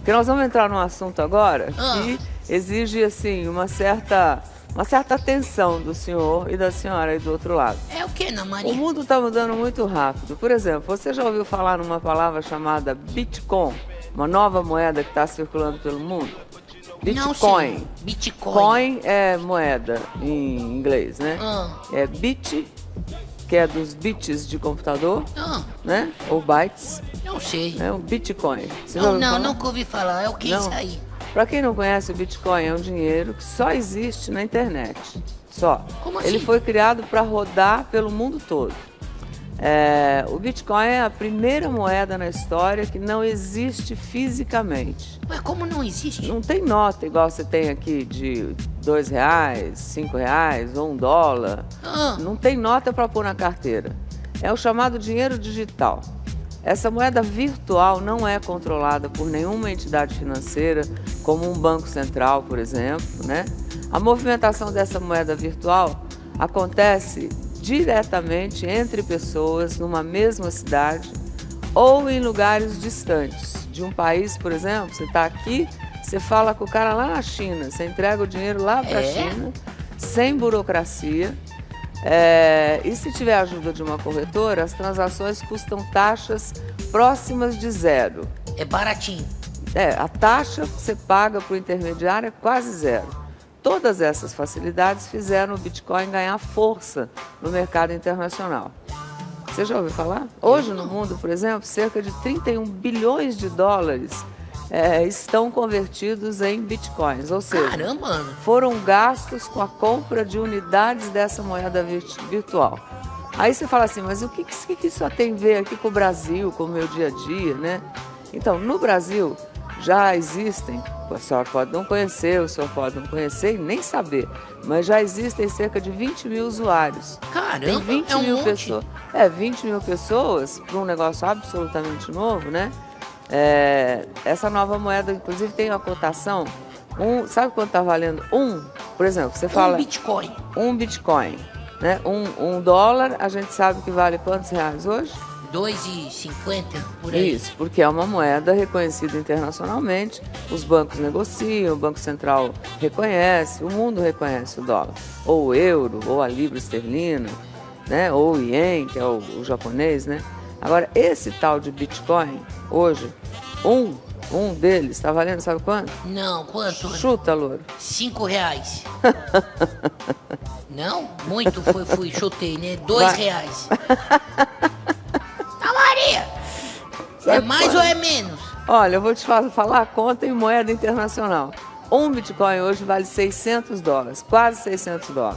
Porque nós vamos entrar num assunto agora que exige, assim, uma certa atenção do senhor e da senhora aí do outro lado. É o que, Ana Maria? O mundo está mudando muito rápido. Por exemplo, você já ouviu falar numa palavra chamada Bitcoin? Uma nova moeda que está circulando pelo mundo? Bitcoin. Não, Bitcoin. Coin é moeda em inglês, né? É bit, que é dos bits de computador, né? Ou bytes. Não sei. É o Bitcoin. Você Nunca ouvi falar. É o que isso aí? Para quem não conhece, o Bitcoin é um dinheiro que só existe na internet. Só. Como assim? Ele foi criado para rodar pelo mundo todo. O Bitcoin é a primeira moeda na história que não existe fisicamente. Mas como não existe? Não tem nota igual você tem aqui de R$2, R$5 ou $1. Não tem nota para pôr na carteira. É o chamado dinheiro digital. Essa moeda virtual não é controlada por nenhuma entidade financeira, como um banco central, por exemplo, né? A movimentação dessa moeda virtual acontece diretamente entre pessoas numa mesma cidade ou em lugares distantes. De um país, por exemplo, você está aqui, você fala com o cara lá na China, você entrega o dinheiro lá para a China, sem burocracia. E se tiver a ajuda de uma corretora, as transações custam taxas próximas de zero. É baratinho. A taxa que você paga para o intermediário é quase zero. Todas essas facilidades fizeram o Bitcoin ganhar força no mercado internacional. Você já ouviu falar? Hoje no mundo, por exemplo, cerca de 31 bilhões de dólares estão convertidos em bitcoins, ou seja, caramba, Ana, foram gastos com a compra de unidades dessa moeda virtual. Aí você fala assim, mas o que isso tem a ver aqui com o Brasil, com o meu dia a dia, né? Então, no Brasil já existem, a senhora pode não conhecer, o senhor pode não conhecer e nem saber, mas já existem cerca de 20 mil usuários. Caramba, tem 20 mil pessoas. 20 mil pessoas para um negócio absolutamente novo, né? Essa nova moeda, inclusive, tem uma cotação. Sabe quanto está valendo? Por exemplo, você fala... Bitcoin. Um Bitcoin. Né? Um dólar, a gente sabe que vale quantos reais hoje? 2,50 por aí. Isso, porque é uma moeda reconhecida internacionalmente. Os bancos negociam, o Banco Central reconhece, o mundo reconhece o dólar. Ou o euro, ou a libra esterlina, né? Ou o ien, que é o japonês, né? Agora, esse tal de Bitcoin, hoje, um deles está valendo, sabe quanto? Não, quanto? Chuta, Louro. R$5. Não? Muito chutei, né? R$2. Tá, Maria! É mais ou é menos? Olha, eu vou te falar a conta em moeda internacional. Um Bitcoin hoje vale $600, quase $600.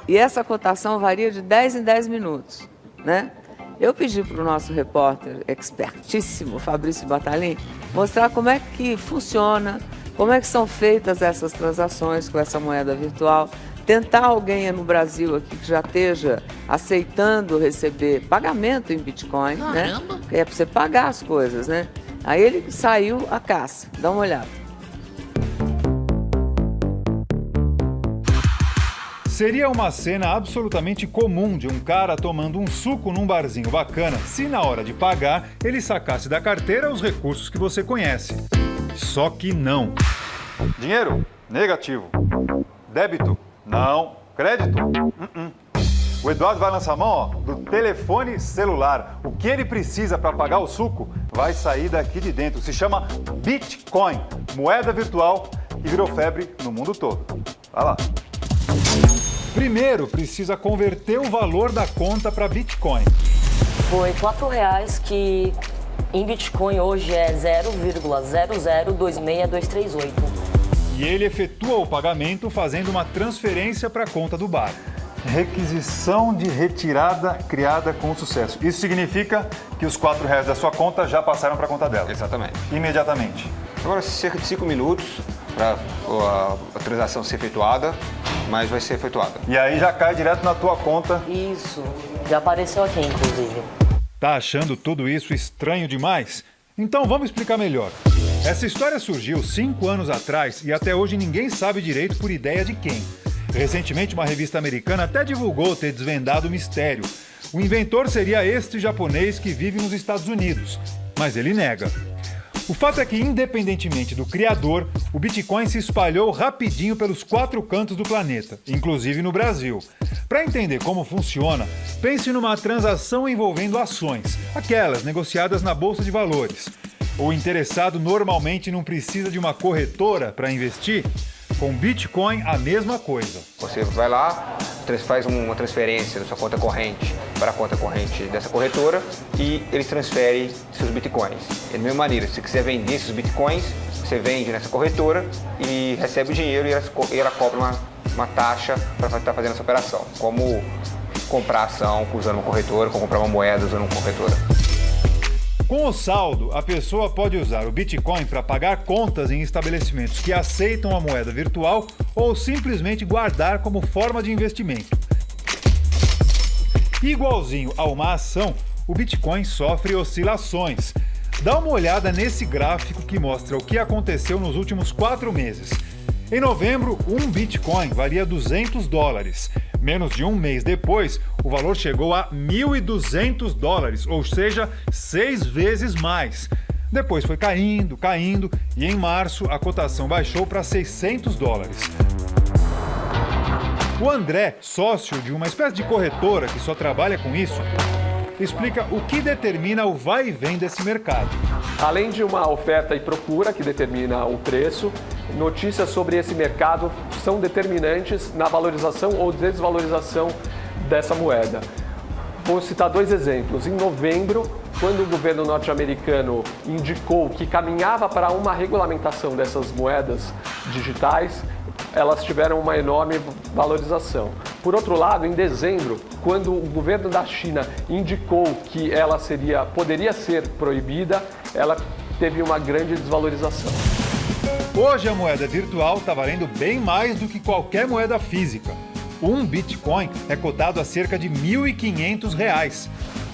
E essa cotação varia de 10 em 10 minutos, né? Eu pedi para o nosso repórter expertíssimo, Fabrício Battaglin, mostrar como é que funciona, como é que são feitas essas transações com essa moeda virtual. Tentar alguém no Brasil aqui que já esteja aceitando receber pagamento em Bitcoin, né? É para você pagar as coisas, né? Aí ele saiu à caça. Dá uma olhada. Seria uma cena absolutamente comum de um cara tomando um suco num barzinho bacana se na hora de pagar ele sacasse da carteira os recursos que você conhece. Só que não. Dinheiro? Negativo. Débito? Não. Crédito? O Eduardo vai lançar a mão do telefone celular. O que ele precisa para pagar o suco vai sair daqui de dentro. Se chama Bitcoin, moeda virtual que virou febre no mundo todo. Vai lá. Primeiro, precisa converter o valor da conta para Bitcoin. Foi R$4 que em Bitcoin hoje é 0,0026238. E ele efetua o pagamento fazendo uma transferência para a conta do bar. Requisição de retirada criada com sucesso. Isso significa que os R$4 da sua conta já passaram para a conta dela. Exatamente. Imediatamente. Agora, cerca de 5 minutos para a transação ser efetuada, mas vai ser efetuada. E aí já cai direto na tua conta. Isso, já apareceu aqui, inclusive. Tá achando tudo isso estranho demais? Então vamos explicar melhor. Essa história surgiu 5 anos atrás e até hoje ninguém sabe direito por ideia de quem. Recentemente, uma revista americana até divulgou ter desvendado o mistério. O inventor seria este japonês que vive nos Estados Unidos, mas ele nega. O fato é que, independentemente do criador, o Bitcoin se espalhou rapidinho pelos 4 cantos do planeta, inclusive no Brasil. Para entender como funciona, pense numa transação envolvendo ações, aquelas negociadas na Bolsa de Valores. O interessado normalmente não precisa de uma corretora para investir. Com Bitcoin, a mesma coisa. Você vai lá, faz uma transferência da sua conta corrente para a conta corrente dessa corretora e eles transferem seus Bitcoins. Da mesma maneira, se quiser vender esses Bitcoins, você vende nessa corretora e recebe o dinheiro e ela cobra uma taxa para estar fazendo essa operação. Como comprar ação usando uma corretora, como comprar uma moeda usando uma corretora. Com o saldo, a pessoa pode usar o Bitcoin para pagar contas em estabelecimentos que aceitam a moeda virtual ou simplesmente guardar como forma de investimento. Igualzinho a uma ação, o Bitcoin sofre oscilações. Dá uma olhada nesse gráfico que mostra o que aconteceu nos últimos 4 meses. Em novembro, um Bitcoin valia $200. Menos de um mês depois, o valor chegou a $1.200, ou seja, 6 vezes mais. Depois foi caindo e em março a cotação baixou para $600. O André, sócio de uma espécie de corretora que só trabalha com isso, explica o que determina o vai e vem desse mercado. Além de uma oferta e procura que determina o preço, notícias sobre esse mercado são determinantes na valorização ou desvalorização dessa moeda. Vou citar 2 exemplos. Em novembro, quando o governo norte-americano indicou que caminhava para uma regulamentação dessas moedas digitais, elas tiveram uma enorme valorização. Por outro lado, em dezembro, quando o governo da China indicou que ela poderia ser proibida, ela teve uma grande desvalorização. Hoje a moeda virtual está valendo bem mais do que qualquer moeda física. Um Bitcoin é cotado a cerca de R$1.500.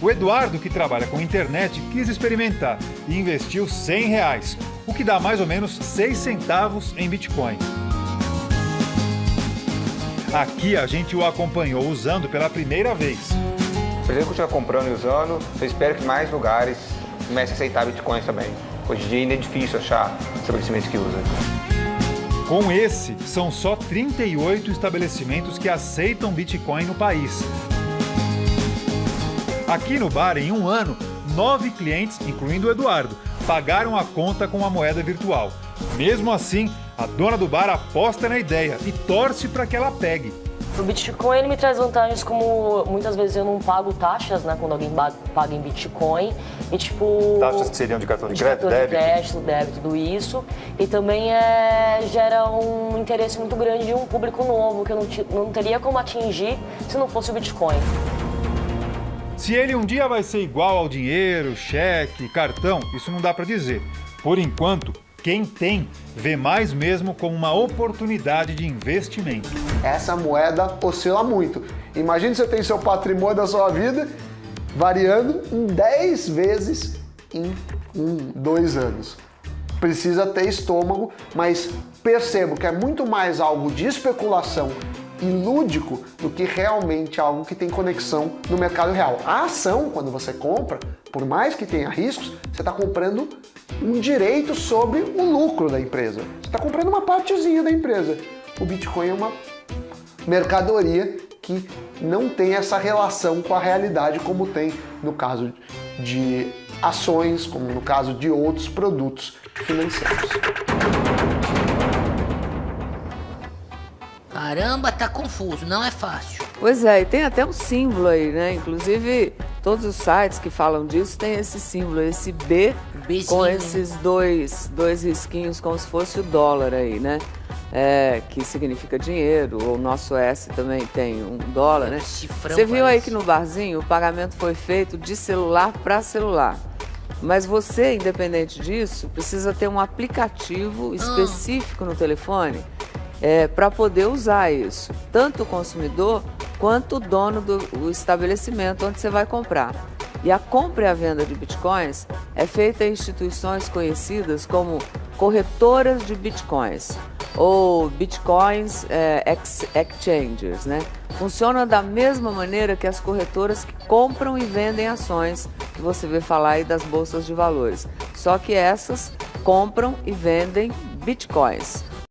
O Eduardo, que trabalha com internet, quis experimentar e investiu R$100, o que dá mais ou menos 6 centavos em Bitcoin. Aqui a gente o acompanhou usando pela primeira vez. Se ele continuar comprando e usando, eu espero que mais lugares comecem a aceitar Bitcoins também. Hoje em dia ainda é difícil achar estabelecimentos que usam. Com esse, são só 38 estabelecimentos que aceitam Bitcoin no país. Aqui no bar, em um ano, 9 clientes, incluindo o Eduardo, pagaram a conta com a moeda virtual. Mesmo assim, a dona do bar aposta na ideia e torce para que ela pegue. O Bitcoin ele me traz vantagens como muitas vezes eu não pago taxas, né, quando alguém paga em Bitcoin. E tipo... Taxas que seriam de cartão de crédito, débito, tudo isso. E também gera um interesse muito grande de um público novo que eu não teria como atingir se não fosse o Bitcoin. Se ele um dia vai ser igual ao dinheiro, cheque, cartão, isso não dá para dizer. Por enquanto, quem tem vê mais mesmo como uma oportunidade de investimento. Essa moeda oscila muito. Imagine você tem seu patrimônio da sua vida variando em 10 vezes em 2 anos. Precisa ter estômago, mas percebo que é muito mais algo de especulação e lúdico do que realmente algo que tem conexão no mercado real. A ação, quando você compra, por mais que tenha riscos, você está comprando um direito sobre o lucro da empresa. Você está comprando uma partezinha da empresa. O Bitcoin é uma mercadoria que não tem essa relação com a realidade como tem no caso de ações, como no caso de outros produtos financeiros. Caramba, tá confuso, não é fácil. Pois é, e tem até um símbolo aí, né? Inclusive, todos os sites que falam disso tem esse símbolo, esse B, com esses dois risquinhos, como se fosse o dólar aí, né? Que significa dinheiro, o nosso S também tem um dólar, né? Você viu aí que no barzinho o pagamento foi feito de celular para celular. Mas você, independente disso, precisa ter um aplicativo específico no telefone para poder usar isso. Tanto o consumidor quanto o dono do estabelecimento onde você vai comprar. E a compra e a venda de bitcoins é feita em instituições conhecidas como corretoras de bitcoins ou bitcoins exchangers, né? Funciona da mesma maneira que as corretoras que compram e vendem ações que você vê falar aí das bolsas de valores. Só que essas compram e vendem bitcoins.